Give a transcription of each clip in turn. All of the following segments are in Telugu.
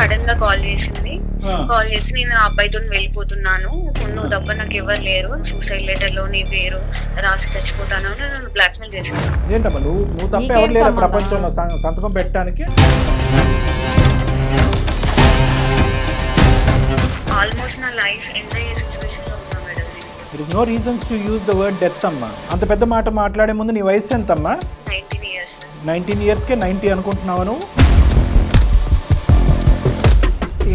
సడన్ గా కాల్ చేసింది. ఆ, కాల్ చేసి నేను ఆ అబ్బాయితో వెళ్ళిపోతున్నాను, నువ్వు తప్ప నాకు ఎవరు లేరు, సూసైడ్ లెటర్ లో నీ పేరు రాసి చచ్చిపోతాను అని నన్ను బ్లాక్ మెయిల్ చేసింది. ఏంటమ్మా నువ్వు తప్ప నీకేం ఎవరు లేరా సంబంధం? ప్రపంచంలో సంతకం పెట్టడానికి? ఆల్మోస్ట్ నా లైఫ్ ఎండ్ అయ్యే సిచ్యువేషన్ లో ఉన్నా మేడం నేను. It is no reasons to use the word death అమ్మా. అంత పెద్ద మాట మాట్లాడే ముందు నీ వయసు ఎంతమ్మా? 19 years. 19 yearsకే 90 అనుకుంటున్నావా నువ్వు?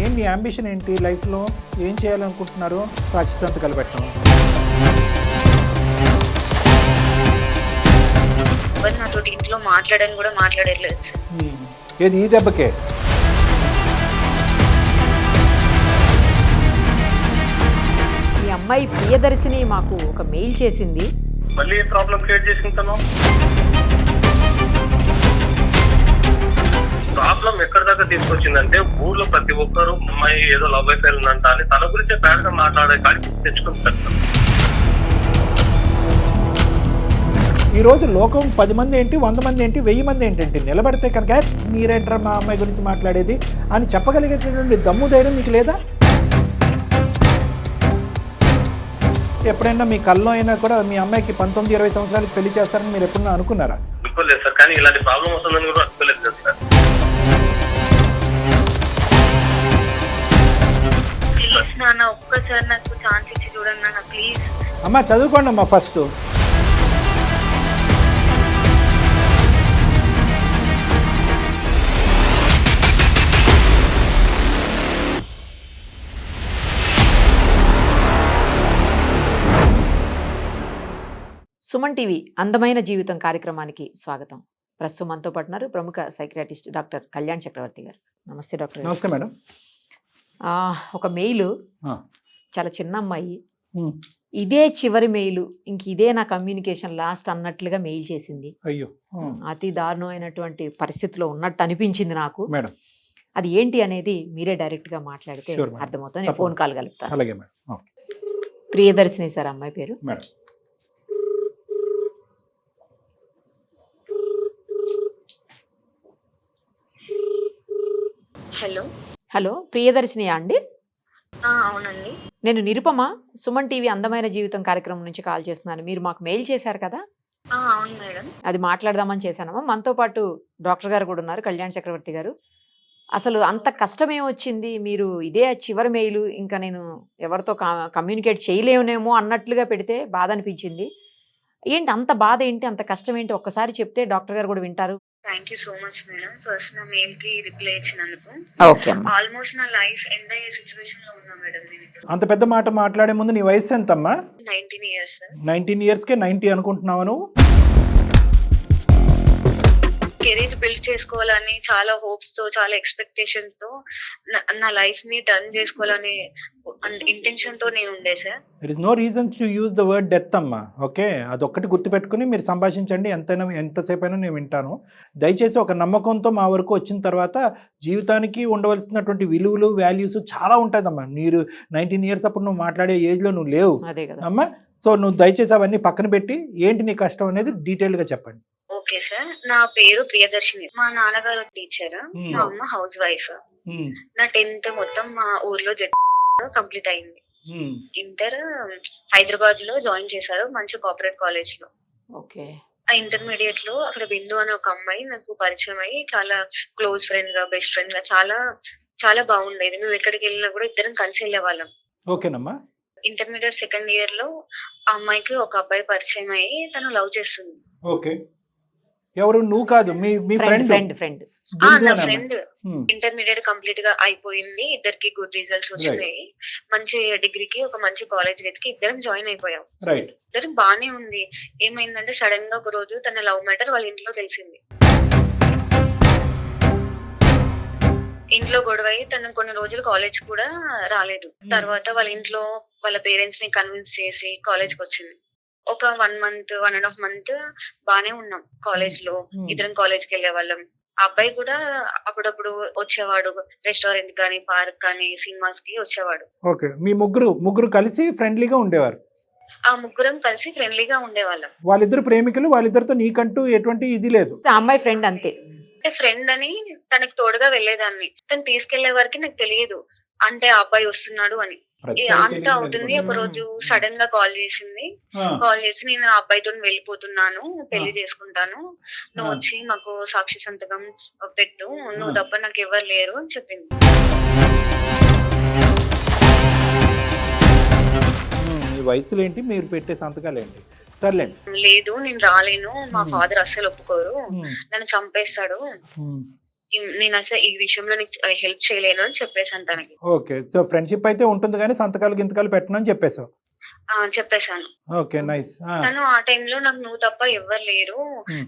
ఏం నీ అంబిషన్ ఏంటి లైఫ్లో? ఏం చేయాలనుకుంటున్నారు? సాక్షి సంతకాలు పెట్టడం. ఎవరు నాతోటి ఇంట్లో మాట్లాడని కూడా మాట్లాడలేదు సార్. ఏది ఈ దెబ్బకే? మీ అమ్మాయి ప్రియదర్శిని మాకు ఒక మెయిల్ చేసింది. మళ్ళీ ప్రాబ్లం క్రియేట్ చేసుకుంటాను. ప్రాబ్లం ఎక్కడి దాకా తీసుకొచ్చిందంటే ఊర్లో ప్రతి ఒక్కరు అమ్మాయి ఏదో లవ్ అఫేర్ ఉందంట అని తన గురించే బ్యాడ్ గా మాట్లాడే కాడికి తెచ్చుకుంటారు. ఈ రోజు లోకం 10 మంది ఏంటి, 100 మంది ఏంటి, 1000 మంది ఏంటంటే నిలబడితే కనుక మీరేంటారా మా అమ్మాయి గురించి మాట్లాడేది అని చెప్పగలిగేటటువంటి దమ్ము ధైర్యం మీకు లేదా? ఎప్పుడైనా మీ కల్లో అయినా కూడా మీ అమ్మాయికి 19-20 సంవత్సరాలకు పెళ్లి చేస్తారని మీరు ఎప్పుడన్నా అనుకున్నారా? అనుకోలేదు సార్, కానీ ఇలాంటి ప్రాబ్లం వస్తుందని కూడా అనుకోలేదు కదా సార్. ప్లీజ్ నాన్న, ఒక్కసారి నాకు ఛాన్స్ ఇచ్చి చూడండి నాన్న, ప్లీజ్. అమ్మ చదువుకోండి అమ్మా ఫస్ట్. సుమన్ టీవీ అందమైన జీవితం కార్యక్రమానికి స్వాగతం. ప్రస్తుతం మనతో పాటు ఉన్నారు ప్రముఖ సైకియాట్రిస్ట్ డాక్టర్ కళ్యాణ్ చక్రవర్తి గారు. నమస్తే డాక్టర్ గారు. నమస్తే మేడం. ఒక మెయిల్, ఆ. చాలా చిన్న అమ్మాయి, ఉమ్. ఇదే చివరి మెయిల్, ఇంక ఇదే నా కమ్యూనికేషన్ లాస్ట్ అన్నట్లుగా మెయిల్ చేసింది. అయ్యో. అతి దారుణమైనటువంటి పరిస్థితిలో ఉన్నట్టు అనిపించింది నాకు. మేడం అది ఏంటి అనేది మీరే డైరెక్ట్ గా మాట్లాడితే Sure, madam. అర్థమవుతుంది. నేను ఫోన్ కాల్ కలుపుతాను. అలాగే మేడం. ఓకే ప్రియదర్శిని సార్ అమ్మాయి పేరు. మేడం. హలో. హలో, ప్రియదర్శిని అండి? అవునండి. నేను నిరుపమ, సుమన్ టీవీ అందమైన జీవితం కార్యక్రమం నుంచి కాల్ చేస్తున్నాను. మీరు మాకు మెయిల్ చేశారు కదా, అవును మేడం. అది మాట్లాడదామని చేశానమ్మా. మనతో పాటు డాక్టర్ గారు కూడా ఉన్నారు, కళ్యాణ్ చక్రవర్తి గారు. అసలు అంత కష్టమే వచ్చింది, మీరు ఇదే చివరి మెయిల్, ఇంకా నేను ఎవరితో కమ్యూనికేట్ చేయలేనేమో అన్నట్లుగా పెడితే బాధ అనిపించింది. ఏంటి అంత బాధ ఏంటి, అంత కష్టం ఏంటి, ఒక్కసారి చెప్తే డాక్టర్ గారు కూడా వింటారు. Thank you so much madam, first నా మెయిల్ కి రిప్లై ఇచ్చినందుకు. ఓకే అమ్మా. ఆల్మోస్ట్ నా లైఫ్ ఎండ్ అయ్యే సిచ్యువేషన్ లో ఉన్నా మేడం నేను ఇప్పుడు. అంత పెద్ద మాట మాట్లాడే ముందు నీ వయసు ఎంతమ్మా? 19 years. 19 ఇయర్స్కే 90 అనుకుంటున్నావా నువ్వు? కెరీర్ బిల్డ్ చేసుకోవాలని చాలా హోప్స్ తో, చాలా ఎక్స్పెక్టేషన్స్ తో నా లైఫ్ ని టర్న్ చేసుకోవాలని ఇంటెన్షన్ తో నేను ఉండే sir. It is no reason to use the word death అమ్మా. ఓకే, అదొక్కటి గుర్తుపెట్టుకుని మీరు సంభాషించండి. ఎంతసేపు అయినా నేను వింటాను. దయచేసి ఒక నమ్మకంతో మా వరకు వచ్చిన తర్వాత జీవితానికి ఉండవలసినటువంటి విలువలు, వాల్యూస్ చాలా ఉంటుందమ్మా. మీరు 19 ఇయర్స్ అప్పుడు నువ్వు మాట్లాడే ఏజ్లో నువ్వు లేవు అదే కదా అమ్మా. సో నువ్వు దయచేసి అవన్నీ పక్కన పెట్టి ఏంటి నీ కష్టం అనేది డీటెయిల్గా చెప్పండి. ఓకే సార్, నా పేరు ప్రియదర్శిని. మా నాన్నగారు టీచర్, మా అమ్మ హౌస్ వైఫ్. నా 10th మొత్తం మా ఊర్లో కంప్లీట్ అయింది. ఇంటర్ హైదరాబాద్ లో జాయిన్ చేశారు, మంచి కార్పొరేట్ కాలేజ్ లో. ఓకే. ఆ ఇంటర్మీడియట్ లో అక్కడ బిందు అనే ఒక అమ్మాయి నాకు పరిచయం అయ్యి చాలా క్లోజ్ ఫ్రెండ్ గా, బెస్ట్ ఫ్రెండ్ గా చాలా చాలా బాగుండేది. మేము ఎక్కడికి వెళ్ళినా కూడా ఇద్దరం కలిసి వెళ్ళే వాళ్ళం. ఓకేనమ్మా. ఇంటర్మీడియట్ 2nd year లో ఆ అమ్మాయికి ఒక అబ్బాయి పరిచయం అయ్యి తను లవ్ చేస్తుంది. ఓకే, ఎవరు? నువ్వు కాదు, మీ ఫ్రెండ్? ఫ్రెండ్. నా ఫ్రెండ్. ఇంటర్మీడియట్ కంప్లీట్ గా అయిపోయింది, ఇద్దరికి గుడ్ రిజల్ట్స్ వచ్చినాయి. మంచి డిగ్రీకి ఒక మంచి కాలేజ్ వెతికి ఇద్దరం జాయిన్ అయిపోయాం. రైట్. ఇద్దరం బానే ఉంది. ఏమైందంటే సడన్ గా ఒక రోజు తన లవ్ మ్యాటర్ వాళ్ళ ఇంట్లో తెలిసింది. ఇంట్లో గొడవ అయ్యి తను కొన్ని రోజులు కాలేజ్ కూడా రాలేదు. తర్వాత వాళ్ళ ఇంట్లో వాళ్ళ పేరెంట్స్ ని కన్విన్స్ చేసి కాలేజ్ కి వచ్చింది. ఒక 1 month, 1.5 months బానే ఉన్నాం కాలేజ్ లో. ఇద్దరం కాలేజ్ కి వెళ్ళే వాళ్ళం. ఆ అబ్బాయి కూడా అప్పుడప్పుడు వచ్చేవాడు, రెస్టారెంట్ కానీ, పార్క్ కానీ, సినిమాస్ కి వచ్చేవాడు. ఓకే, మీ ముగ్గురు కలిసి ఫ్రెండ్లీగా ఉండేవారు? ఆ ముగ్గురం కలిసి ఫ్రెండ్లీగా ఉండేవాళ్ళం. వాళ్ళిద్దరు ప్రేమికులు, వాళ్ళిద్దరితో నీకంటూ ఎటువంటి ఇది లేదు? ఆ అమ్మాయి ఫ్రెండ్ అంతే. అంటే ఫ్రెండ్ అని తనకి తోడుగా వెళ్ళేదాన్ని. తను తీసుకెళ్లే వరకు నాకు తెలియదు అంటే ఆ అబ్బాయి వస్తున్నాడు అని. అంతా అవుతుంది. ఒక రోజు సడన్ గా కాల్ చేసింది. కాల్ చేసి నేను ఆ అబ్బాయితో వెళ్ళిపోతున్నాను, పెళ్లి చేసుకుంటాను, నువ్వు వచ్చి మాకు సాక్షి సంతకం పెట్టు, నువ్వు తప్ప నాకు ఎవరు లేరు అని చెప్పింది. ఈ వయసులో ఏంటి మీరు పెట్టే సంతకాలు ఏంటి? సర్లేండి. లేదు నేను రాలేను, మా ఫాదర్ అస్సలు ఒప్పుకోరు, నన్ను చంపేస్తాడు, నేను అసలు ఈ విషయంలో నీకు హెల్ప్ చేయలేను అని చెప్పేసాను తనకి. ఓకే. సో ఫ్రెండ్షిప్ అయితే ఉంటుంది కానీ సంతకాలు గింతకాలు పెట్టను అని చెప్పేసావు. చెప్పేశాను. Okay, nice. తను ఆ టైంలో నాకు నువ్వు తప్ప ఎవ్వరు లేరు,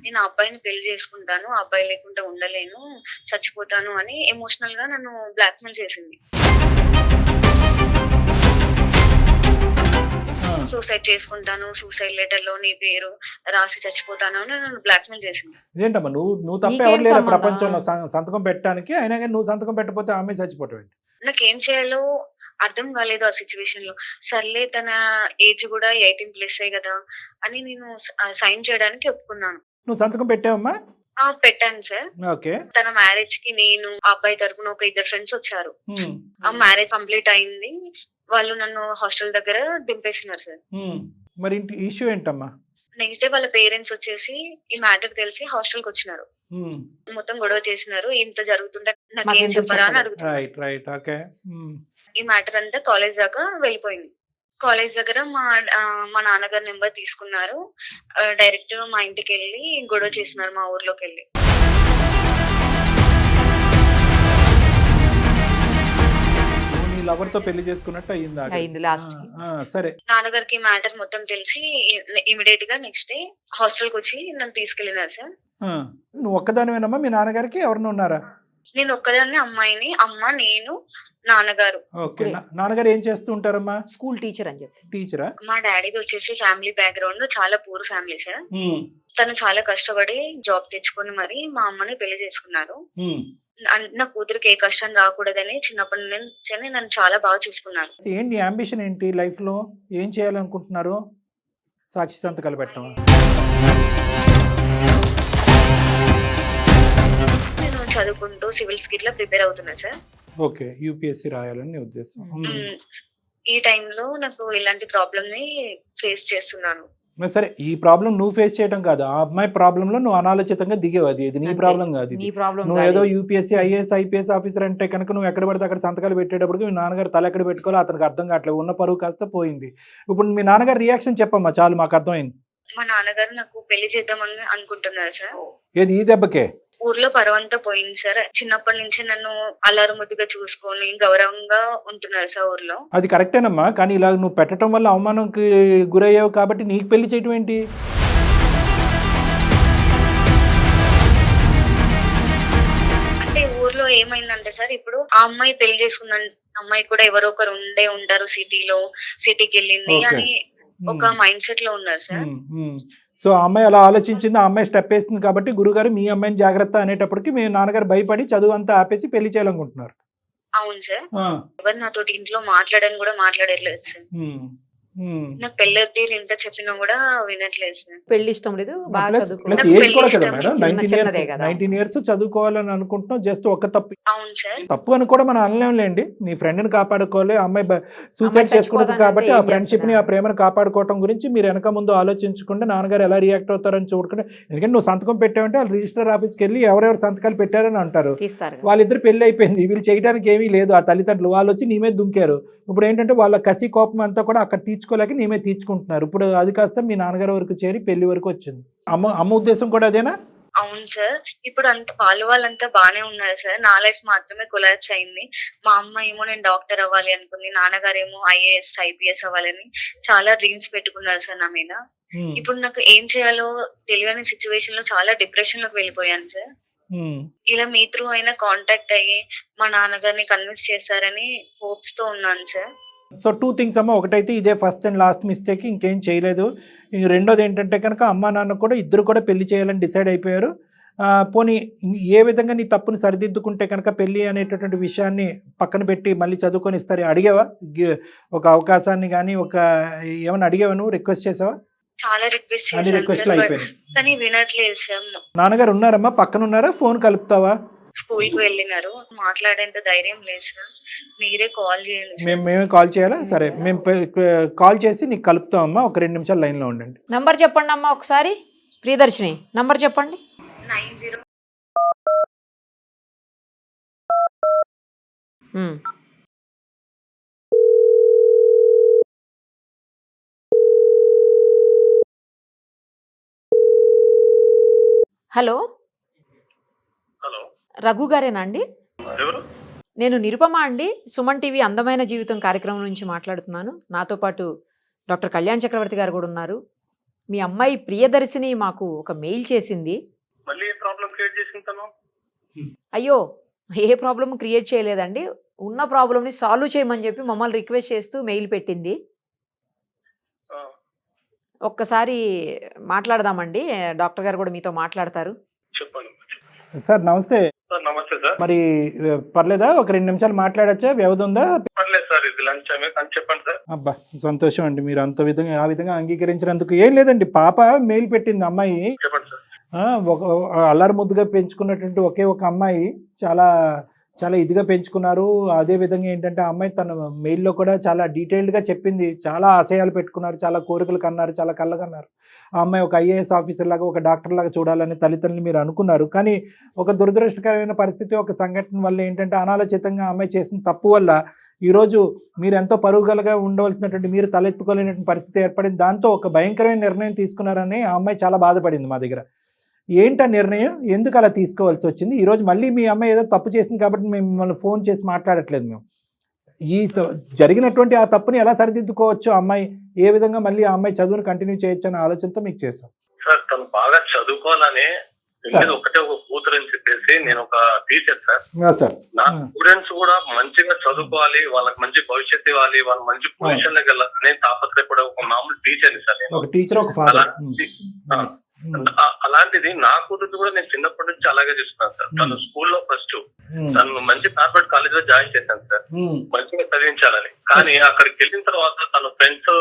నేను ఆ అబ్బాయిని పెళ్లి చేసుకుంటాను, ఆ అబ్బాయి లేకుండా ఉండలేను, చచ్చిపోతాను అని ఎమోషనల్ గా నన్ను బ్లాక్మెయిల్ చేసింది. సూసైడ్ చేసుకుంటాను, సూసైడ్ లెటర్ లో నీ పేరు రాసి చచ్చిపోతాను అని నన్ను బ్లాక్మెయిల్ చేసింది. ఏంటమ్మా నువ్వు తప్ప ఎవరు లేరు ప్రపంచంలో సంతకం పెట్టడానికి, అయినా కానీ నువ్వు సంతకం పెట్టకపోతే ఆమె చచ్చిపోవటం ఏంటి? నాకేం చేయాలో అర్థం కాలేదు ఆ సిచ్యువేషన్ లో. సర్లే తన ఏజ్ కూడా 18+ కదా అని నేను సైన్ చేయడానికి ఒప్పుకున్నాను. నువ్వు సంతకం పెట్టావమ్మా? పెట్టాను సార్. ఓకే. తన మ్యారేజ్ కి నేను ఆ అబ్బాయి తరపున ఒక 2 ఫ్రెండ్స్ వచ్చారు. ఆ మ్యారేజ్ కంప్లీట్ అయింది, వాళ్ళు నన్ను హాస్టల్ దగ్గర దింపేసినారు సార్. మరి ఇష్యూ ఏంటమ్మా? నెక్స్ట్ డే వాళ్ళ పేరెంట్స్ వచ్చేసి ఈ మ్యాటర్ తెలిసి హాస్టల్ కి వచ్చినారు. మొత్తం గొడవ చేసినారు, ఇంత జరుగుతుంటే నాకేం చెప్పరా అని అడుగుతున్నారు. ఈ మ్యాటర్ అంతా కాలేజ్ దాకా వెళ్ళిపోయింది. కాలేజ్ దగ్గర మా నాన్నగారి నెంబర్ తీసుకున్నారు, డైరెక్ట్ మా ఇంటికి వెళ్ళి గొడవ చేసినారు మా ఊర్లోకి వెళ్ళి. లవర్ తో పెళ్లి చేసుకున్నట్టు అయింది లాస్ట్. సరే. నాన్నగారికి మ్యాటర్ మొత్తం తెలిసి ఇమిడియట్ గా నెక్స్ట్ డే హాస్టల్ కి వచ్చి నన్ను తీసుకెళ్లినారు సార్. నువ్వు ఒక్కదానివేనమ్మా? మీ నాన్నగారికి ఎవరిని ఉన్నారా? నేను ఒక్కదాన్ని, అమ్మాయిని, అమ్మ, నేను, నాన్నగారు. ఓకే. నాన్నగారు ఏం చేస్తూ ఉంటారమ్మా? స్కూల్ టీచర్ అని చెప్పి. టీచరా? మా డాడీది వచ్చేసి ఫ్యామిలీ బ్యాక్గ్రౌండ్ చాలా పూర్ ఫ్యామిలీ సార్. తను చాలా కష్టపడి జాబ్ తెచ్చుకొని మరి మా అమ్మని పెళ్లి చేసుకున్నారు. నా కూతురికి ఏ కష్టం రాకూడదని చిన్నప్పటి నుంచి నన్ను చాలా బాగా చూసుకున్నారు. ఏంటి అంబిషన్ ఏంటి లైఫ్ లో? ఏం చేయాలనుకుంటున్నారు? సాక్షి సంతకాలు పెట్టడం? నేను చదువుకుంటూ సివిల్స్ కి ఇట్లా ప్రిపేర్ అవుతున్నా సార్. ఓకే. యూపీఎస్సీ రాయాలని ఉద్దేశం. ఈ టైంలో నాకు ఇలాంటి ప్రాబ్లమ్ ని ఫేస్ చేస్తున్నాను. సరే, ఈ ప్రాబ్లం నువ్వు ఫేస్ చేయడం కాదు, ఆ అమ్మాయి ప్రాబ్లం లో నువ్వు అనాలోచితంగా దిగేవు. ఇది నీ ప్రాబ్లం కాదు. నువ్వు ఏదో యూపీఎస్సీ ఐఏఎస్ ఐపీఎస్ ఆఫీసర్ అంటే కనుక నువ్వు ఎక్కడ పడితే అక్కడ సంతకాలు పెట్టేటప్పుడు మీ నాన్నగారు తల ఎక్కడ పెట్టుకోవాలో అతనికి అర్థం కావట్లేదు, ఉన్న పరువు కాస్త పోయింది. ఇప్పుడు మీ నాన్నగారు రియాక్షన్ చెప్పమ్మా, చాలు మాకు అర్థమైంది. మా నాన్నగారు నాకు పెళ్లి చేద్దామని అనుకుంటున్నారు సార్. ఏది ఈ దెబ్బకే? ఊర్లో పరువంతా పోయింది సార్. చిన్నప్పటి నుంచి నన్ను అల్లారు ముద్దుగా చూసుకొని గౌరవంగా ఉంటున్నారు సార్ ఊర్లో. అది కరెక్టేనమ్మా, కానీ ఇలా నువ్వు పెట్టడం వల్ల అవమానంకి గురయ్యావు కాబట్టి నీకు పెళ్లి చేయటం ఏంటి? అంటే ఊర్లో ఏమైందంటే సార్, ఇప్పుడు ఆ అమ్మాయి పెళ్లి చేసుకుందని అమ్మాయి కూడా ఎవరో ఒకరు ఉంటారు సిటీకి వెళ్ళింది అని ఒక మైండ్ సెట్ లో ఉన్నారు సార్. సో ఆ అమ్మాయి అలా ఆలోచించింది, ఆ అమ్మాయి స్టెప్ వేసింది కాబట్టి గురుగారు మీ అమ్మాయిని జాగ్రత్త అనేటప్పటికి మీ నాన్నగారు భయపడి చదువు అంతా ఆపేసి పెళ్లి చేయాలనుకుంటున్నారు. అవును సార్. ఎవరు నాతోటి ఇంట్లో మాట్లాడని కూడా మాట్లాడట్లేదు సార్. నాకు పెళ్లి వద్దు ఎంత చెప్పినా కూడా వినట్లేదు సార్. పెళ్లి ఇష్టం లేదు, బాగా చదువుకోవాలి. 19 years చదువుకోవాలని అనుకుంటున్నావు, జస్ట్ ఒక తప్పు. అవును సార్. తప్పు అని కూడా మనం అనలేండి. నీ ఫ్రెండ్ ని కాపాడుకోవాలి, అమ్మాయి సూసైడ్ చేసుకుంటుంది కాబట్టి ఆ ఫ్రెండ్షిప్ ని ఆ ప్రేమను కాపాడుకోవడం గురించి మీరు వెనక ముందు ఆలోచించకుండా నాన్నగారు ఎలా రియాక్ట్ అవుతారని చూడకుండా, ఎందుకంటే నువ్వు సంతకం పెట్టావంటే వాళ్ళు రిజిస్టర్ ఆఫీస్కి వెళ్ళి ఎవరెవరు సంతకాలు పెట్టారని అంటారు. వాళ్ళిద్దరు పెళ్లి అయిపోయింది, వీళ్ళు చేయడానికి ఏమీ లేదు. ఆ తల్లిదండ్రులు వాళ్ళు వచ్చి నీ మీద దుంకారు. ఇప్పుడు ఏంటంటే వాళ్ళ కసి కోపం అంతా కూడా అక్కడ తీర్చుకోలేక నీ మీద తీర్చుకుంటున్నారు. ఇప్పుడు అది కాస్త మీ నాన్నగారి వరకు చేరి పెళ్లి వరకు వచ్చింది. అమ్మ ఉద్దేశం కూడా అదేనా? అవును సార్. ఇప్పుడు వాళ్ళంతా బానే ఉన్నారు సార్, నా లైఫ్ మాత్రమే కొలాప్స్ అయింది. మా అమ్మ ఏమో నేను డాక్టర్ అవ్వాలి అనుకుంది, నాన్నగారేమో ఐఏఎస్ ఐపీఎస్ అవ్వాలని చాలా డ్రీమ్స్ పెట్టుకున్నారు సార్ నా మీద. ఇప్పుడు నాకు ఏం చేయాలో తెలియని సిచ్యువేషన్ లో చాలా డిప్రెషన్ లోకి వెళ్ళిపోయాను సార్. ఇలా మీ త్రూ అయినా కాంటాక్ట్ అయ్యి మా నాన్నగారిని కన్విన్స్ చేస్తారని హోప్స్ తో ఉన్నాను సార్. సో 2 things అమ్మ. ఒకటైతే ఇదే ఫస్ట్ అండ్ లాస్ట్ మిస్టేక్, ఇంకేం చేయలేదు. రెండోది ఏంటంటే కనుక అమ్మ నాన్న కూడా ఇద్దరు కూడా పెళ్లి చేయాలని డిసైడ్ అయిపోయారు. పోనీ ఏ విధంగా నీ తప్పుని సరిదిద్దుకుంటే కనుక పెళ్లి అనేటటువంటి విషయాన్ని పక్కన పెట్టి మళ్ళీ చదువుకొని ఇస్తారు. అడిగావా ఒక అవకాశాన్ని కానీ ఏమైనా అడిగావా, నువ్వు రిక్వెస్ట్ చేసావా? చాలా రిక్వెస్ట్ అన్ని చేశాను రిక్వెస్ట్లు సార్, అయిపోయినాయి. కానీ వినట్లేదు సార్. నాన్నగారు ఉన్నారమ్మా, పక్కన ఉన్నారా? ఫోన్ కలుపుతావా? స్కూల్ కి వెళ్ళినారు, మాట్లాడేంత ధైర్యం లేదు సార్. మీరే కాల్ చేయండి సార్. మేమే కాల్ చేయాలా? సరే, మేము కాల్ చేసి నీకు కలుపుతామమ్మా. ఒక 2 నిమిషాలు లైన్లో ఉండండి. నంబర్ చెప్పండి అమ్మా ఒకసారి. ప్రియదర్శిని నంబర్ చెప్పండి. 90. హలో, హలో, రఘు గారేనా అండి? ఎవరు? నేను నిరుపమ అండి, సుమన్ టీవీ అందమైన జీవితం కార్యక్రమం నుంచి మాట్లాడుతున్నాను. నాతో పాటు డాక్టర్ కళ్యాణ్ చక్రవర్తి గారు కూడా ఉన్నారు. మీ అమ్మాయి ప్రియదర్శిని మాకు ఒక మెయిల్ చేసింది. మళ్ళీ ఏ ప్రాబ్లం క్రియేట్ చేసింటాను? అయ్యో, ఏ ప్రాబ్లం క్రియేట్ చేయలేదండి, ఉన్న ప్రాబ్లమ్ని సాల్వ్ చేయమని చెప్పి మమ్మల్ని రిక్వెస్ట్ చేస్తూ మెయిల్ పెట్టింది. ఒక్కసారి మాట్లాడదామండి, డాక్టర్ గారు కూడా మీతో మాట్లాడతారు. చెప్పండి సార్. నమస్తే సార్. నమస్తే సార్. మరి పర్లేదా? ఒక 2 నిమిషాలు మాట్లాడచ్చా? వ్యవధి ఉందా? పర్లేదు సార్, ఇది లంచ్ టైమే కానీ చెప్పండి సార్. అబ్బా, సంతోషం అండి మీరు ఆ విధంగా అంగీకరించినందుకు. ఏం లేదండి, పాప మెయిల్ పెట్టింది. అమ్మాయి చెప్పండి సార్. ఒక అల్లరి ముద్దుగా పెంచుకున్నటువంటి ఒకే ఒక అమ్మాయి, చాలా చాలా ఇదిగా పెంచుకున్నారు. అదే విధంగా ఏంటంటే ఆ అమ్మాయి తన మెయిల్లో కూడా చాలా డీటెయిల్డ్గా చెప్పింది. చాలా ఆశయాలు పెట్టుకున్నారు, చాలా కోరికలు కన్నారు, చాలా కళ్ళకన్నారు. ఆ అమ్మాయి ఒక ఐఏఎస్ ఆఫీసర్ లాగా, ఒక డాక్టర్ లాగా చూడాలని తల్లిదండ్రులు మీరు అనుకున్నారు. కానీ ఒక దురదృష్టకరమైన పరిస్థితి, ఒక సంఘటన వల్ల ఏంటంటే అనాలోచితంగా ఆ అమ్మాయి చేసిన తప్పు వల్ల ఈరోజు మీరు ఎంతో పరుగులుగా ఉండవలసినటువంటి మీరు తలెత్తుకోలేనటువంటి పరిస్థితి ఏర్పడింది. దాంతో ఒక భయంకరమైన నిర్ణయం తీసుకున్నారని ఆ అమ్మాయి చాలా బాధపడింది మా దగ్గర. ఏంటా నిర్ణయం? ఎందుకు అలా తీసుకోవాల్సి వచ్చింది? ఈరోజు మళ్ళీ మీ అమ్మాయి ఏదో తప్పు చేసింది కాబట్టి మేము మిమ్మల్ని ఫోన్ చేసి మాట్లాడట్లేదు. మేము ఈ జరిగినటువంటి ఆ తప్పుని ఎలా సరిదిద్దుకోవచ్చు, అమ్మాయి ఏ విధంగా మళ్ళీ ఆ అమ్మాయి చదువును కంటిన్యూ చేయొచ్చు అనే ఆలోచనతో మీకు చేశాం సార్. తను బాగా చదువుకోవాలని, ఒకటే ఒక కూతురు అని చెప్పేసి నేను ఒక టీచర్ సార్. నా స్టూడెంట్స్ కూడా మంచిగా చదువుకోవాలి, వాళ్ళకి మంచి భవిష్యత్తు ఇవ్వాలి, వాళ్ళ మంచి పొజిషన్ లోకి వెళ్ళాలని తాపత్రయపడే ఒక మామూలు టీచర్ని సార్ నేను. ఒక టీచర్, ఒక ఫాదర్. అలాంటిది నా కూతురు కూడా నేను చిన్నప్పటి నుంచి అలాగే చూస్తున్నాను సార్. తను స్కూల్లో ఫస్ట్, తను మంచి కార్పొరేట్ కాలేజ్ లో జాయిన్ చేశాను సార్, మంచిగా చదివించాలని. కానీ అక్కడికి వెళ్ళిన తర్వాత తన ఫ్రెండ్స్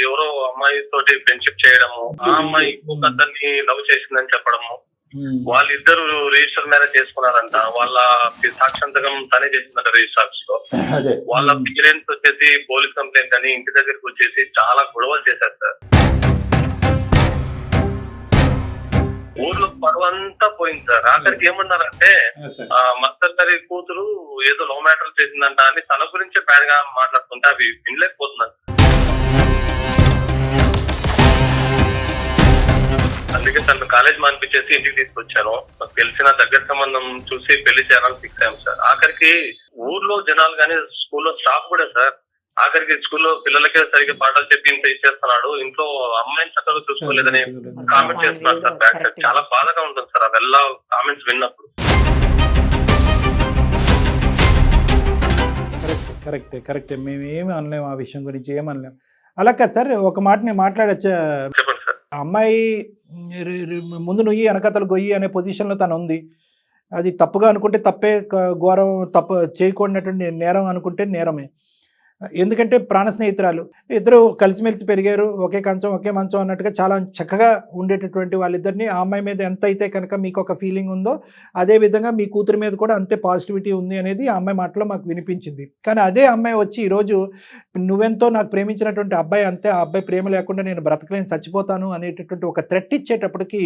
ఎవరో అమ్మాయి తోటి ఫ్రెండ్షిప్ చేయడము, ఆ అమ్మాయి ఇంకొక అతన్ని లవ్ చేసిందని చెప్పడము, వాళ్ళిద్దరు రిజిస్టర్ మ్యారేజ్ చేసుకున్నారంట. వాళ్ళ సాక్షాంతకం తనే చేసిందంట రిజిస్టర్ ఆఫీస్ లో. వాళ్ళ పేరెంట్స్ వచ్చేసి పోలీస్ కంప్లైంట్ అని ఇంటి దగ్గరికి వచ్చేసి చాలా గొడవలు చేశారు సార్. ఊర్లో పరువంతా పోయింది సార్. ఆఖరికి ఏమన్నారంటే మస్తర్ గారి కూతురు ఏదో లవ్ మ్యాటర్ చేసిందంట అని తన గురించే బ్యాడ్ గా మాట్లాడుతుంటే అవి వినలేకపోతున్నాను. అందుకే తను కాలేజ్ మానిపించేసి ఇంటికి తీసుకొచ్చాను. నాకు తెలిసిన దగ్గర సంబంధం చూసి పెళ్లి చేయాలని ఫిక్స్ అయ్యాం సార్. ఆఖరికి ఊర్లో జనాలు కానీ స్కూల్లో స్టాఫ్ కూడా సార్, ఆఖరికి స్కూల్లో పిల్లలకే సరిగ్గా పాఠాలు చెప్పి ఇంత ఇచ్చేస్తున్నాడు, ఇంట్లో అమ్మాయిని చక్కగా చూసుకోలేదని కామెంట్ చేస్తున్నారు సార్. బ్యాక్ సైడ్ చాలా బాధగా ఉంటుంది సార్ అవెల్లా కామెంట్స్ విన్నప్పుడు. కరెక్టే. మేము ఏమి అనలేము, ఆ విషయం గురించి ఏమనలేము. అలా కాదు సార్, ఒక మాట నేను మాట్లాడచ్చా? చెప్పండి సార్. అమ్మాయి ముందు నుయ్యి వెనకతలు గొయ్యి అనే పొజిషన్లో తను ఉంది. అది తప్పుగా అనుకుంటే తప్పే, ఘోరం తప్పు చేయకూడనటువంటి నేరం అనుకుంటే నేరమే. ఎందుకంటే ప్రాణ స్నేహితురాలు, ఇద్దరు కలిసిమెలిసి పెరిగారు, ఒకే కంచం ఒకే మంచం అన్నట్టుగా చాలా చక్కగా ఉండేటటువంటి వాళ్ళిద్దరిని ఆ అమ్మాయి మీద ఎంత అయితే కనుక మీకు ఒక ఫీలింగ్ ఉందో అదే విధంగా మీ కూతురి మీద కూడా అంతే పాజిటివిటీ ఉంది అనేది ఆ అమ్మాయి మాటలో మాకు వినిపించింది. కానీ అదే అమ్మాయి వచ్చి ఈరోజు నువ్వెంతో నాకు ప్రేమించినటువంటి అబ్బాయి అంతే, ఆ అబ్బాయి ప్రేమ లేకుండా నేను బ్రతకలేని చచ్చిపోతాను అనేటటువంటి ఒక థ్రెట్ ఇచ్చేటప్పటికి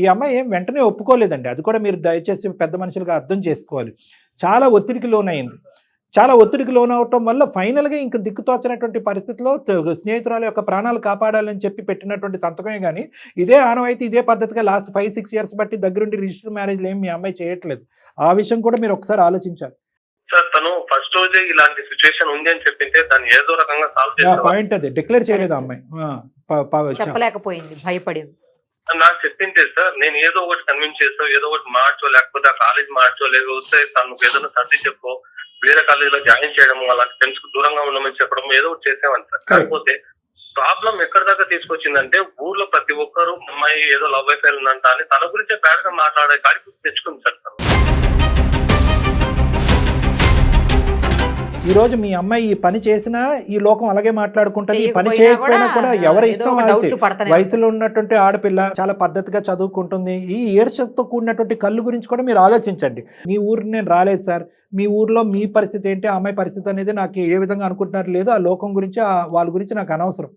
ఈ అమ్మాయి ఏం వెంటనే ఒప్పుకోలేదండి. అది కూడా మీరు దయచేసి పెద్ద మనుషులుగా అర్థం చేసుకోవాలి. చాలా ఒత్తిడికి లోనైంది. చాలా ఒత్తిడికి లోనవటం వల్ల ఫైనల్గా ఇంక దిక్కుతోచనటువంటి పరిస్థితిలో స్నేహితురాల యొక్క ప్రాణాలు కాపాడాలని చెప్పి పెట్టినటువంటి సంతకమే. కానీ ఇదే ఆనవాయితీ ఇదే పద్ధతిగా లాస్ట్ 5-6 ఇయర్స్ బట్టి దగ్గరుండి రిజిస్టర్ మ్యారేజ్లు ఏమి మీ అమ్మాయి చేయట్లేదు. ఆ విషయం కూడా మీరు ఒకసారి ఆలోచించాలి సార్. తను ఫస్ట్ రోజే ఇలాంటి సిచ్యువేషన్ ఉంది అని చెప్పింటే దాన్ని ఏదో రకంగా సాల్వ్ చేయాలి. పాయింట్ అదే డిక్లేర్ చేయలేదు అమ్మాయి, చెప్పలేకపోయింది, భయపడింది. నాకు చెప్పింటే సార్ నేను ఏదో ఒకటి కన్విన్స్ చేస్తా, ఏదో ఒకటి మార్చో, లేకపోతే ఆ కాలేజ్ మార్చో, లేకపోతే తనకు ఏదైనా సర్ది చెప్పో, వేరే కాలేజీలో జాయిన్ చేయడము, అలాంటి ఫ్రెండ్స్ కు దూరంగా ఉండమని చెప్పడం ఏదో ఒకటి చేసేవాడిని సార్. కాకపోతే ప్రాబ్లం ఎక్కడి దాకా తీసుకొచ్చిందంటే ఊర్లో ప్రతి ఒక్కరు అమ్మాయి ఏదో లవ్ అయిపోయి ఉందంట అని తన గురించే బ్యాడ్ గా మాట్లాడే కాడికి తెచ్చుకుంది సార్. ఈ రోజు మీ అమ్మాయి ఈ పని చేసినా ఈ లోకం అలాగే మాట్లాడుకుంటది, ఈ పని చేయకపోయినా చేయకపోయినా కూడా ఎవరి ఏదో ఇష్టం ఒక వాళ్ళది. డౌట్లు పడతానే వయసులో ఉన్నటువంటి ఆడపిల్ల చాలా పద్ధతిగా చదువుకుంటుంది. ఈ ఈర్ష్యతో కూడినటువంటి కళ్ళు గురించి కూడా మీరు ఆలోచించండి. మీ ఊరికి నేను రాలేదు సార్, మీ ఊర్లో మీ పరిస్థితి ఏంటి, ఆ అమ్మాయి పరిస్థితి అనేది నాకు ఏ విధంగా అనుకుంటున్నారు లేదు, ఆ లోకం గురించి వాళ్ళ గురించి నాకు అనవసరం.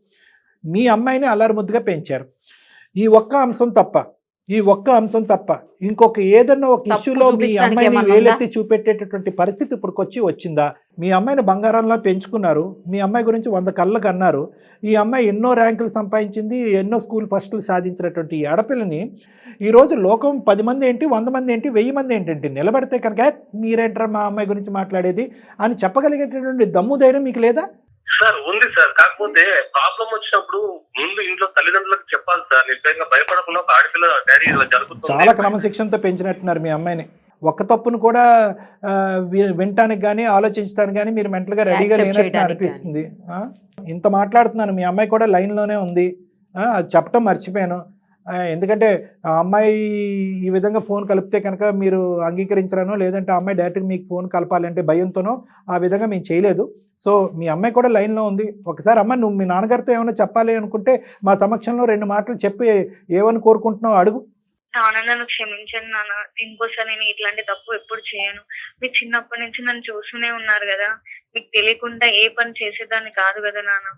మీ అమ్మాయిని అల్లరి ముద్దుగా పెంచారు. ఈ ఒక్క అంశం తప్ప ఇంకొక ఏదన్నా ఒక తప్పు ఇష్యూలో మీ చూపించడానికి అమ్మాయిని ఏమన్నా వేలెత్తి చూపెట్టేటటువంటి పరిస్థితి ఇప్పటికొచ్చి వచ్చిందా? మీ అమ్మాయిని బంగారంలా పెంచుకున్నారు, మీ అమ్మాయి గురించి 100 కళ్ళకు అన్నారు. ఈ అమ్మాయి ఎన్నో ర్యాంకులు సంపాదించింది, ఎన్నో స్కూల్ ఫస్టులు సాధించినటువంటి ఈ ఆడపిల్లని ఈరోజు లోకం 10 మంది ఏంటి, 100 మంది ఏంటి, 1000 మంది ఏంటంటే నిలబడితే కనుక మీరేంటారా మా అమ్మాయి గురించి మాట్లాడేది అని చెప్పగలిగేటటువంటి దమ్ము ధైర్యం మీకు లేదా? సార్ ఉంది సార్, కాకపోతే ప్రాబ్లం వచ్చినప్పుడు ముందు ఇంట్లో తల్లిదండ్రులకు చెప్పాలి సార్. నిర్భయంగా భయపడకుండా ఒక ఆడపిల్ల డాడీ ఇలా జరుగుతుంది. చాలా క్రమశిక్షణతో పెంచినట్టున్నారు మీ అమ్మాయిని. ఒక్క తప్పును కూడా వినటానికి కానీ ఆలోచించడానికి కానీ మీరు మెంటల్గా రెడీగా Accept లేనట్టు చేయడానికి అనిపిస్తుంది. ఇంత మాట్లాడుతున్నాను, మీ అమ్మాయి కూడా లైన్లోనే ఉంది. అది చెప్పడం మర్చిపోయాను. ఎందుకంటే ఆ అమ్మాయి ఈ విధంగా ఫోన్ కలిపితే కనుక మీరు అంగీకరించరానో, లేదంటే ఆ అమ్మాయి డైరెక్ట్గా మీకు ఫోన్ కలపాలంటే భయంతోనో ఆ విధంగా మేము చేయలేదు. సో మీ అమ్మాయి కూడా లైన్లో ఉంది. ఒకసారి అమ్మ నువ్వు మీ నాన్నగారితో ఏమైనా చెప్పాలి అనుకుంటే మా సమక్షంలో 2 మాటలు చెప్పి ఏమని కోరుకుంటున్నావు అడుగు. నాన్న నన్ను క్షమించండి నాన్న, ఇంకోసారి నేను ఇట్లాంటి తప్పు ఎప్పుడు చేయను. మీరు చిన్నప్పటి నుంచి నన్ను చూస్తూనే ఉన్నారు కదా, మీకు తెలియకుండా ఏ పని చేసేదాన్ని కాదు కదా నాన్న.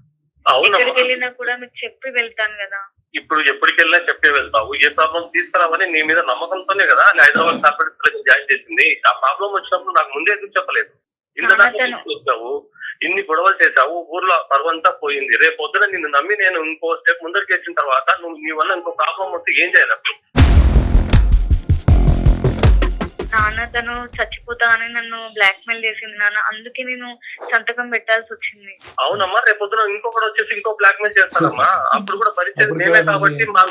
ఎక్కడికి వెళ్ళినా కూడా మీకు చెప్పి వెళ్తాను కదా. ఇప్పుడు ఎప్పటికి వెళ్ళినా చెప్పే వెళ్తావు. ఏ ప్రాబ్లం తీసుకురావని నీ మీద నమ్మకంతోనే కదా హైదరాబాద్ కార్పొరేట్ జాయిన్ చేసింది. ఆ ప్రాబ్లం వచ్చినప్పుడు నాకు ముందే ఎందుకు చెప్పలేదు? ఇంతదాకా ఇన్ని గొడవలు చేశావు, ఊర్లో పరువంతా పోయింది. రేపు పొద్దున నిన్ను నమ్మి నేను ఇంకో స్టెప్ ముందరికి వచ్చిన తర్వాత నువ్వు నీ వల్ల ఇంకో ప్రాబ్లం వస్తే ఏం చేయాలి? నాన్న తను చచ్చిపోతా అని నన్ను బ్లాక్ మెయిల్ చేసింది నాన్న, అందుకే నేను సంతకం పెట్టాల్సి వచ్చింది. అవునమ్మా, రేపు పొద్దున ఇంకొకటి వచ్చేసి ఇంకో బ్లాక్ మెయిల్ చేస్తానమ్మా. అప్పుడు కూడా పరిస్థితి నేనే కాబట్టి మా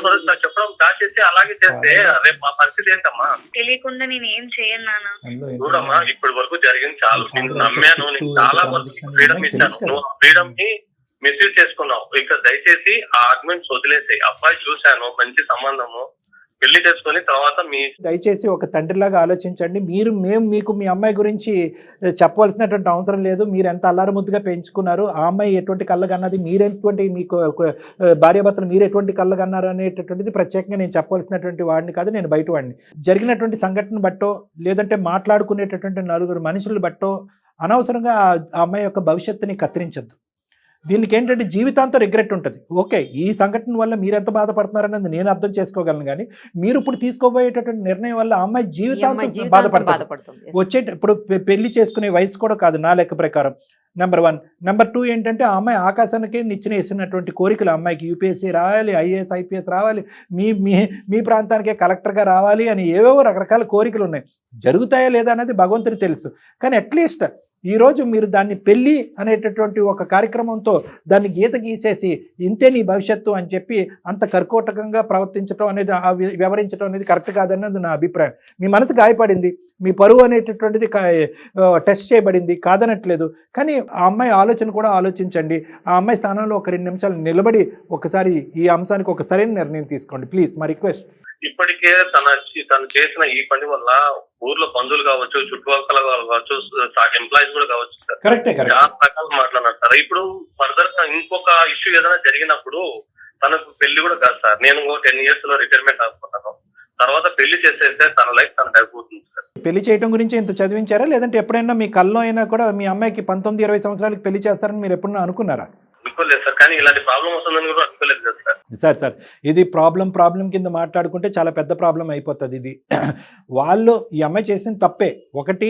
చెప్పడం స్టార్ట్ చేసి అలాగే చేస్తే రేపు మా పరిస్థితి ఏంటమ్మా? తెలియకుండా నేను ఏం చేయను నాన్న. చూడమ్మా, ఇప్పటి వరకు జరిగింది చాలు. నేను నమ్మాను, నీకు చాలా వరకు ఫ్రీడమ్ ఇచ్చాను. నువ్వు ఆ ఫ్రీడమ్ ని మిస్యూజ్ చేసుకున్నావు. ఇక దయచేసి ఆ ఆర్గ్యుమెంట్స్ వదిలేసాయి. అబ్బాయి చూశాను, మంచి సంబంధము, పెళ్లి చేసుకుని తర్వాత దయచేసి ఒక తండ్రిలాగా ఆలోచించండి. మేము మీకు మీ అమ్మాయి గురించి చెప్పవలసినటువంటి అవసరం లేదు. మీరు ఎంత అల్లారముద్దుగా పెంచుకున్నారు, ఆ అమ్మాయి ఎటువంటి కళ్ళగన్నది, మీరెటువంటి మీకు భార్యాభర్తలు మీరు ఎటువంటి కళ్ళగన్నారు అనేటటువంటిది ప్రత్యేకంగా నేను చెప్పవలసినటువంటి వాడిని కాదు, నేను బయట వాడిని. జరిగినటువంటి సంఘటన బట్టో లేదంటే మాట్లాడుకునేటటువంటి 4 మనుషులు బట్టో అనవసరంగా ఆ అమ్మాయి యొక్క భవిష్యత్తుని కత్తిరించద్దు. దీనికి ఏంటంటే జీవితాంతం రిగ్రెట్ ఉంటుంది. ఓకే, ఈ సంఘటన వల్ల మీరు ఎంత బాధపడుతున్నారనేది నేను అర్థం చేసుకోగలను, కానీ మీరు ఇప్పుడు తీసుకోబోయేటటువంటి నిర్ణయం వల్ల ఆ అమ్మాయి జీవితాంతం బాధపడుతుంది. ఇప్పుడు పెళ్లి చేసుకునే వయసు కూడా కాదు నా లెక్క ప్రకారం. నెంబర్ 1. నెంబర్ 2 ఏంటంటే ఆ అమ్మాయి ఆకాశానికి నిచ్చెన వేసినటువంటి కోరికలు. అమ్మాయికి యూపీఎస్సీ రావాలి, ఐఏఎస్ ఐపీఎస్ రావాలి, మీ ప్రాంతానికే కలెక్టర్గా రావాలి అని ఏవేవో రకరకాల కోరికలు ఉన్నాయి. జరుగుతాయా లేదా అనేది భగవంతుడికి తెలుసు. కానీ అట్లీస్ట్ ఈరోజు మీరు దాన్ని పెళ్ళి అనేటటువంటి ఒక కార్యక్రమంతో దాన్ని గీత గీసేసి ఇంతే నీ భవిష్యత్తు అని చెప్పి అంత కర్కోటకంగా ప్రవర్తించడం అనేది, వ్యవహరించడం అనేది కరెక్ట్ కాదన్నది నా అభిప్రాయం. మీ మనసు గాయపడింది, మీ పరువు అనేటటువంటిది టెస్ట్ చేయబడింది, కాదనట్లేదు. కానీ ఆ అమ్మాయి ఆలోచన కూడా ఆలోచించండి. ఆ అమ్మాయి స్థానంలో ఒక 2 నిమిషాలు నిలబడి ఒకసారి ఈ అంశానికి ఒక సరైన నిర్ణయం తీసుకోండి ప్లీజ్, మా రిక్వెస్ట్. ఇప్పటికే తను చేసిన ఈ పని వల్ల ఊర్లో బంధువులు కావచ్చు, చుట్టుపక్కల కావచ్చు, ఎంప్లాయీస్ కూడా కావచ్చు, చాలా రకాలు మాట్లాడినారు సార్. ఇప్పుడు ఫర్దర్ గా ఇంకొక ఇష్యూ ఏదైనా జరిగినప్పుడు తనకు పెళ్లి కూడా కాదు సార్. నేను 10 years లో రిటైర్మెంట్ అనుకుంటాను. తర్వాత పెళ్లి చేసేస్తే తన లైఫ్ తనకు అయిపోతుంది సార్. పెళ్లి చేయడం గురించి ఇంత చదివించారా, లేదంటే ఎప్పుడైనా మీ కల్లో అయినా కూడా మీ అమ్మాయికి 19-20 సంవత్సరాలకి పెళ్లి చేస్తారని మీరు ఎప్పుడన్నా అనుకున్నారా? అనుకోలేదు సార్, కానీ ఇలాంటి ప్రాబ్లం వస్తుందని కూడా అనుకోలేదు కదా సార్. సార్ ఇది ప్రాబ్లం కింద మాట్లాడుకుంటే చాలా పెద్ద ప్రాబ్లం అయిపోతుంది. ఇది వాళ్ళు ఈ అమ్మాయి చేసిన తప్పే. ఒకటి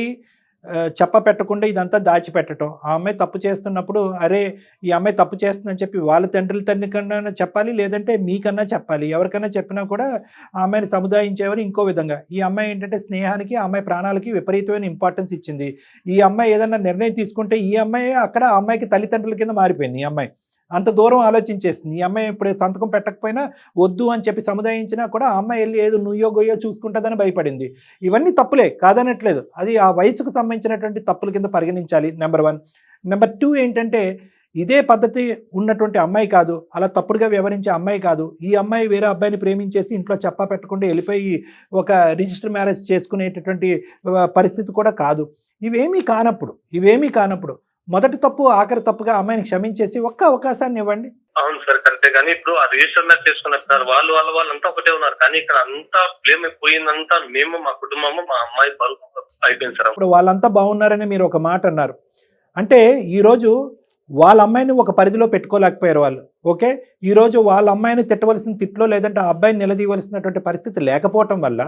చెప్ప పెట్టకుండా ఇదంతా దాచిపెట్టడం. ఆ అమ్మాయి తప్పు చేస్తున్నప్పుడు అరే ఈ అమ్మాయి తప్పు చేస్తుందని చెప్పి వాళ్ళ తండ్రి కన్నా చెప్పాలి, లేదంటే మీకన్నా చెప్పాలి. ఎవరికైనా చెప్పినా కూడా ఆ అమ్మాయిని సముదాయించేవారు ఇంకో విధంగా. ఈ అమ్మాయి ఏంటంటే స్నేహానికి, ఆ అమ్మాయి ప్రాణాలకి విపరీతమైన ఇంపార్టెన్స్ ఇచ్చింది. ఈ అమ్మాయి ఏదన్నా నిర్ణయం తీసుకుంటే ఈ అమ్మాయి అక్కడ ఆ అమ్మాయికి తల్లిదండ్రుల కింద మారిపోయింది. ఈ అమ్మాయి అంత దూరం ఆలోచించేసింది. ఈ అమ్మాయి ఇప్పుడు సంతకం పెట్టకపోయినా వద్దు అని చెప్పి సముదాయించినా కూడా ఆ అమ్మాయి వెళ్ళి ఏదో నుయ్యో గొయ్యో చూసుకుంటుందని భయపడింది. ఇవన్నీ తప్పులే, కాదనట్లేదు. అది ఆ వయసుకు సంబంధించినటువంటి తప్పుల కింద పరిగణించాలి. నెంబర్ 1. నెంబర్ 2 ఏంటంటే ఇదే పద్ధతి ఉన్నటువంటి అమ్మాయి కాదు, అలా తప్పుడుగా వ్యవహరించే అమ్మాయి కాదు. ఈ అమ్మాయి వేరే అబ్బాయిని ప్రేమించేసి ఇంట్లో చెప్పా పెట్టకుండా వెళ్ళిపోయి ఒక రిజిస్టర్ మ్యారేజ్ చేసుకునేటటువంటి పరిస్థితి కూడా కాదు. ఇవేమీ కానప్పుడు మొదటి తప్పు ఆఖరి తప్పుగా అమ్మాయిని క్షమించేసి ఒక్క అవకాశాన్ని ఇవ్వండి. అవును సార్ కరెక్టే, కానీ ఇప్పుడు ఆ రిజిస్టర్ మ్యాచ్ చేసుకున్నారు సార్, వాళ్ళంతా ఒకటే ఉన్నారు, కానీ ఇక్కడ అంతా బ్లేమ్ పోయిందంతా మేము, మా కుటుంబము, మా అమ్మాయి పరువు అయిపోయింది సార్. ఇప్పుడు వాళ్ళంతా బాగున్నారని మీరు ఒక మాట అన్నారు. అంటే ఈరోజు వాళ్ళ అమ్మాయిని ఒక పరిధిలో పెట్టుకోలేకపోయారు వాళ్ళు. ఓకే, ఈరోజు వాళ్ళ అమ్మాయిని తిట్టవలసిన తిట్లో లేదంటే ఆ అబ్బాయిని నిలదీయవలసినటువంటి పరిస్థితి లేకపోవటం వల్ల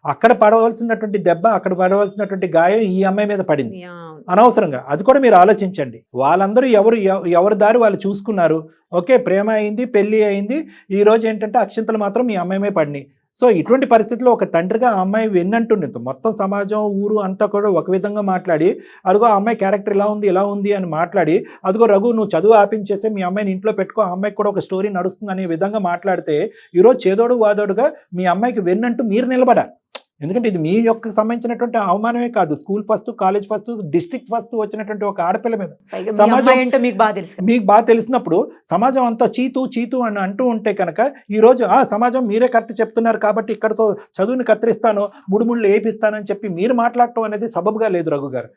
అక్కడ పడవలసినటువంటి దెబ్బ, అక్కడ పడవలసినటువంటి గాయం ఈ అమ్మాయి మీద పడింది అనవసరంగా. అది కూడా మీరు ఆలోచించండి. వాళ్ళందరూ ఎవరి దారి వాళ్ళు చూసుకున్నారు. ఓకే, ప్రేమ అయింది, పెళ్లి అయింది. ఈ రోజు ఏంటంటే అక్షింతలు మాత్రం మీ అమ్మాయి పడినాయి. సో ఇటువంటి పరిస్థితుల్లో ఒక తండ్రిగా ఆ అమ్మాయి వెన్నంటుంది. మొత్తం సమాజం, ఊరు అంతా కూడా ఒక విధంగా మాట్లాడి, అదిగో ఆ అమ్మాయి క్యారెక్టర్ ఇలా ఉంది అని మాట్లాడి, అదిగో రఘు నువ్వు చదువు ఆపించేసి మీ అమ్మాయిని ఇంట్లో పెట్టుకో, ఆ అమ్మాయికి కూడా ఒక స్టోరీ నడుస్తుంది అనే విధంగా మాట్లాడితే ఈరోజు చేదోడు వాదోడుగా మీ అమ్మాయికి వెన్నంటూ మీరు నిలబడాలి. ఎందుకంటే ఇది మీ యొక్క సంబంధించినటువంటి అవమానమే కాదు, school first, college first, district first వచ్చినటువంటి ఒక ఆడపిల్ల మీద సమాజం మీకు బాగా తెలిసినప్పుడు సమాజం అంతా చీతు అని అంటూ ఉంటే కనుక ఈరోజు సమాజం మీరే కరెక్ట్ చెప్తున్నారు కాబట్టి ఇక్కడతో చదువుని కత్తిరిస్తాను, ముడుముళ్ళు వేపిస్తానని చెప్పి మీరు మాట్లాడటం అనేది సబబుగా లేదు రఘు గారు.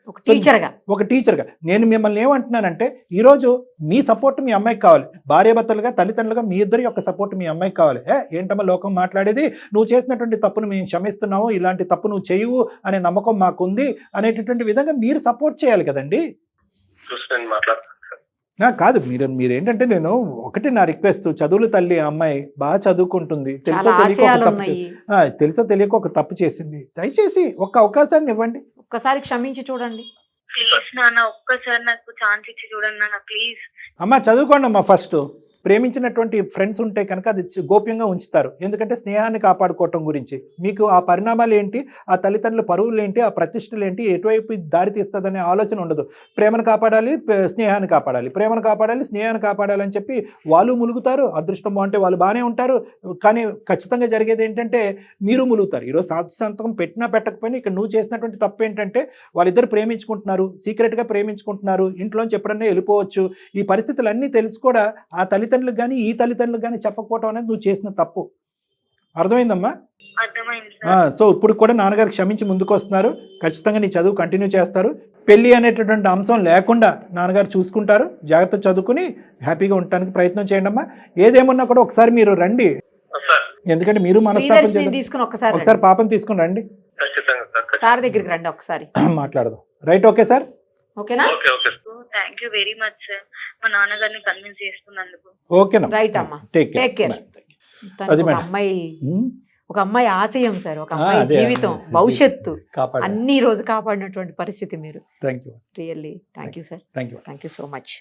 ఒక టీచర్గా నేను మిమ్మల్ని ఏమంటున్నానంటే ఈరోజు మీ సపోర్ట్ మీ అమ్మాయికి కావాలి. భార్యాభర్తలుగా, తల్లిదండ్రులుగా మీ ఇద్దరి యొక్క సపోర్ట్ మీ అమ్మాయికి కావాలి. ఏంటమ్మా లోకం మాట్లాడేది, నువ్వు చేసినటువంటి తప్పును మేము క్షమిస్తున్నావు, ఇలాంటి తప్పు నువ్వు చేయవు అనే నమ్మకం మాకుంది అనేటటువంటి విధంగా మీరు సపోర్ట్ చేయాలి కదండి. కాదు మీరేంటంటే నేను ఒకటి నా రిక్వెస్ట్, చదువులు తల్లి అమ్మాయి బాగా చదువుకుంటుంది, తెలుసో తెలియక ఒక తప్పు చేసింది, దయచేసి ఒక్క అవకాశాన్ని ఇవ్వండి, ఒక్కసారి క్షమించి చూడండి. ప్లీజ్ నాన్న, ఒక్కసారి నాకు ఛాన్స్ ఇచ్చి చూడండి నాన్న ప్లీజ్. అమ్మా చదువుకోండి అమ్మా. ఫస్ట్ ప్రేమించినటువంటి ఫ్రెండ్స్ ఉంటే కనుక అది గోప్యంగా ఉంచుతారు. ఎందుకంటే స్నేహాన్ని కాపాడుకోవటం గురించి మీకు ఆ పరిణామాలు ఏంటి, ఆ తల్లిదండ్రుల పరువులు ఏంటి, ఆ ప్రతిష్టలు ఏంటి, ఎటువైపు దారి తీస్తుందనే ఆలోచన ఉండదు. ప్రేమను కాపాడాలి, స్నేహాన్ని కాపాడాలి, ప్రేమను కాపాడాలి, స్నేహాన్ని కాపాడాలి అని చెప్పి వాళ్ళు ములుగుతారు. అదృష్టం బాగుంటే వాళ్ళు బాగానే ఉంటారు. కానీ ఖచ్చితంగా జరిగేది ఏంటంటే మీరు ములుగుతారు. ఈరోజు సంతకం పెట్టినా పెట్టకపోయినా ఇక్కడ నువ్వు చేసినటువంటి తప్పు ఏంటంటే వాళ్ళిద్దరు ప్రేమించుకుంటున్నారు, సీక్రెట్గా ప్రేమించుకుంటున్నారు, ఇంట్లోంచి ఎప్పుడన్నా వెళ్ళిపోవచ్చు. ఈ పరిస్థితులన్నీ తెలుసు కూడా ఆ తల్లిదండ్రులకు కానీ ఈ తల్లిదండ్రులకు కానీ చెప్పకపోవడం అనేది నువ్వు చేసిన తప్పు. అర్థమైందమ్మా? సో ఇప్పుడు కూడా నాన్నగారు క్షమించి ముందుకు వస్తున్నారు. ఖచ్చితంగా నీ చదువు కంటిన్యూ చేస్తారు. పెళ్లి అనేటటువంటి అంశం లేకుండా నాన్నగారు చూసుకుంటారు. జాగ్రత్త చదువుకుని హ్యాపీగా ఉండటానికి ప్రయత్నం చేయండి అమ్మా. ఏదేమన్నా కూడా ఒకసారి మీరు రండి, ఎందుకంటే మీరు మనస్తాపం తీసుకుని ఒకసారి పాపని తీసుకుని రండి, సార్ దగ్గరికి రండి, ఒకసారి మాట్లాడదాం. రైట్? ఓకే సార్, ఓకేనా? Thank you very much sir, మా నాన్నగారిని కన్విన్స్ చేస్తున్నందుకు. ఓకేనా? రైట్ అమ్మా, టేక్ కేర్. ఒక అమ్మాయి ఆశయం సార్, ఒక అమ్మాయి జీవితం, భవిష్యత్తు అన్ని రోజు కాపాడినటువంటి పరిస్థితి మీరు. Thank you, really thank you sir, thank you so much.